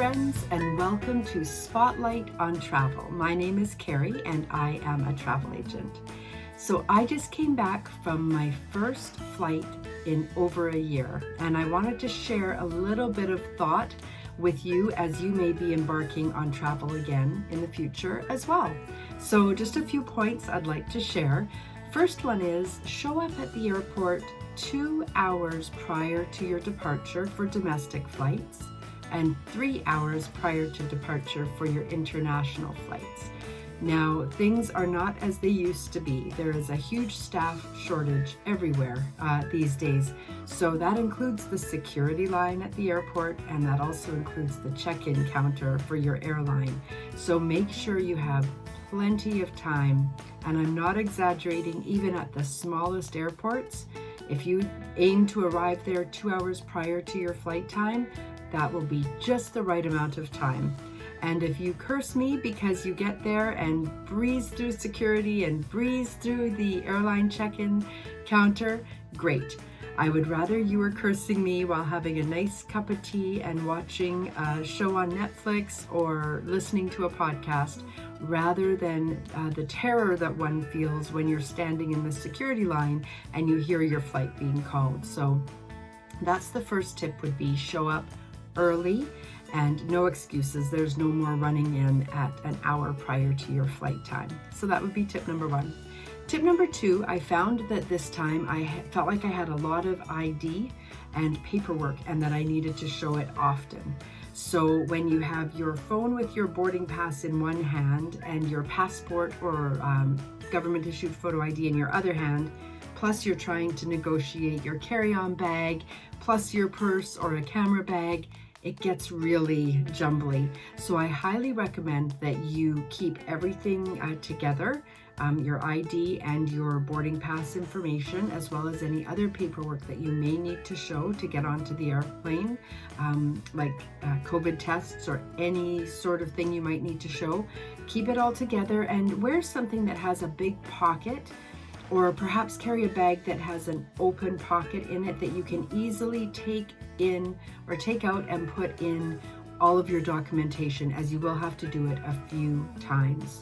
friends, and welcome to Spotlight on Travel. My name is Kerry and I am a travel agent. So I just came back from my first flight in over a year, and I wanted to share a little bit of thought with you as you may be embarking on travel again in the future as well. So just a few points I'd like to share. First one is show up at the airport 2 hours prior to your departure for domestic flights and 3 hours prior to departure for your international flights. Now, things are not as they used to be. There is a huge staff shortage everywhere these days. So that includes the security line at the airport, and that also includes the check-in counter for your airline. So make sure you have plenty of time, and I'm not exaggerating, even at the smallest airports. If you aim to arrive there 2 hours prior to your flight time, that will be just the right amount of time. And if you curse me because you get there and breeze through security and breeze through the airline check-in counter, great. I would rather you were cursing me while having a nice cup of tea and watching a show on Netflix or listening to a podcast, rather than the terror that one feels when you're standing in the security line and you hear your flight being called. So that's the first tip, would be show up early and no excuses. There's no more running in at an hour prior to your flight time. So that would be tip number one. Tip number two, I found that this time I felt like I had a lot of ID and paperwork and that I needed to show it often. So when you have your phone with your boarding pass in one hand and your passport or government issued photo ID in your other hand, plus you're trying to negotiate your carry-on bag, plus your purse or a camera bag, it gets really jumbly. So I highly recommend that you keep everything together, your ID and your boarding pass information, as well as any other paperwork that you may need to show to get onto the airplane, like COVID tests or any sort of thing you might need to show. Keep it all together and wear something that has a big pocket, or perhaps carry a bag that has an open pocket in it that you can easily take in or take out and put in all of your documentation, as you will have to do it a few times.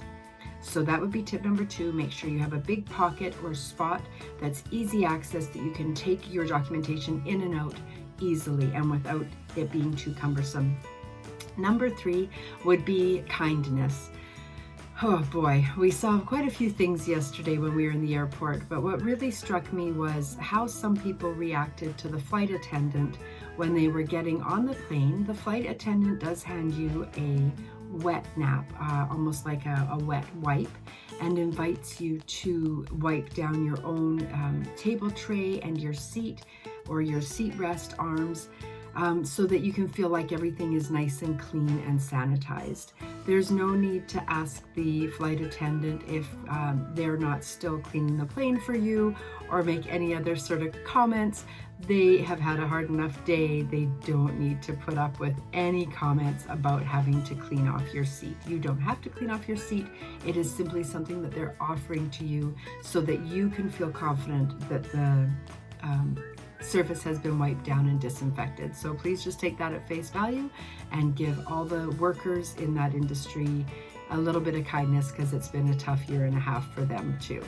So that would be tip number two. Make sure you have a big pocket or spot that's easy access, that you can take your documentation in and out easily and without it being too cumbersome. Number three would be kindness. Oh boy, we saw quite a few things yesterday when we were in the airport, but what really struck me was how some people reacted to the flight attendant when they were getting on the plane. The flight attendant does hand you a wet nap, almost like a wet wipe, and invites you to wipe down your own table tray and your seat or your seat rest arms, so that you can feel like everything is nice and clean and sanitized. There's no need to ask the flight attendant if they're not still cleaning the plane for you or make any other sort of comments. They have had a hard enough day. They don't need to put up with any comments about having to clean off your seat. You don't have to clean off your seat. It is simply something that they're offering to you so that you can feel confident that the surface has been wiped down and disinfected. So please just take that at face value and give all the workers in that industry a little bit of kindness, because it's been a tough year and a half for them too.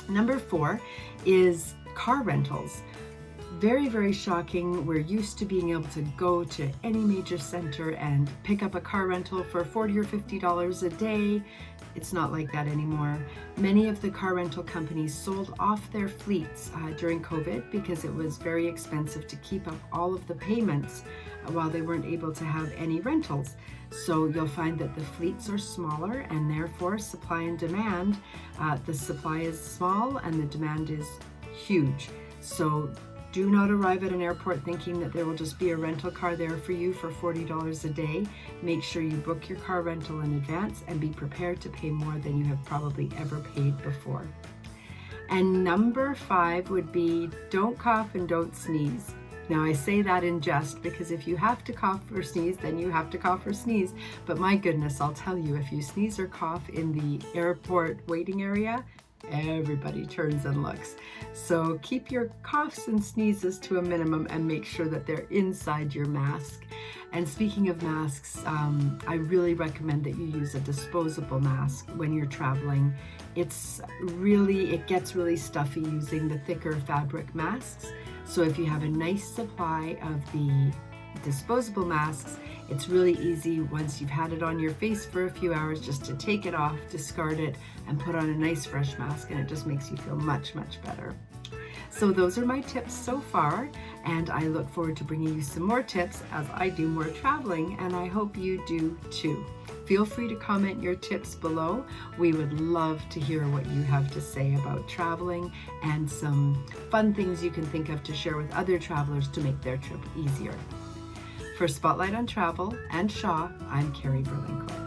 Number four is car rentals. Very, very shocking. We're used to being able to go to any major center and pick up a car rental for $40 or $50 a day. It's not like that anymore. Many of the car rental companies sold off their fleets during COVID because it was very expensive to keep up all of the payments while they weren't able to have any rentals. So you'll find that the fleets are smaller, and therefore supply and demand, the supply is small and the demand is huge. So do not arrive at an airport thinking that there will just be a rental car there for you for $40 a day. Make sure you book your car rental in advance and be prepared to pay more than you have probably ever paid before. And number five would be don't cough and don't sneeze. Now I say that in jest, because if you have to cough or sneeze, then you have to cough or sneeze. But my goodness, I'll tell you, if you sneeze or cough in the airport waiting area, everybody turns and looks. So keep your coughs and sneezes to a minimum and make sure that they're inside your mask. And speaking of masks, I really recommend that you use a disposable mask when you're traveling. It gets really stuffy using the thicker fabric masks. So if you have a nice supply of the disposable masks, it's really easy once you've had it on your face for a few hours just to take it off, discard it, and put on a nice fresh mask, and it just makes you feel much, much better. So those are my tips so far, and I look forward to bringing you some more tips as I do more traveling, and I hope you do too. Feel free to comment your tips below. We would love to hear what you have to say about traveling and some fun things you can think of to share with other travelers to make their trip easier. For Spotlight on Travel and Shaw, I'm Kerry Berlinquette.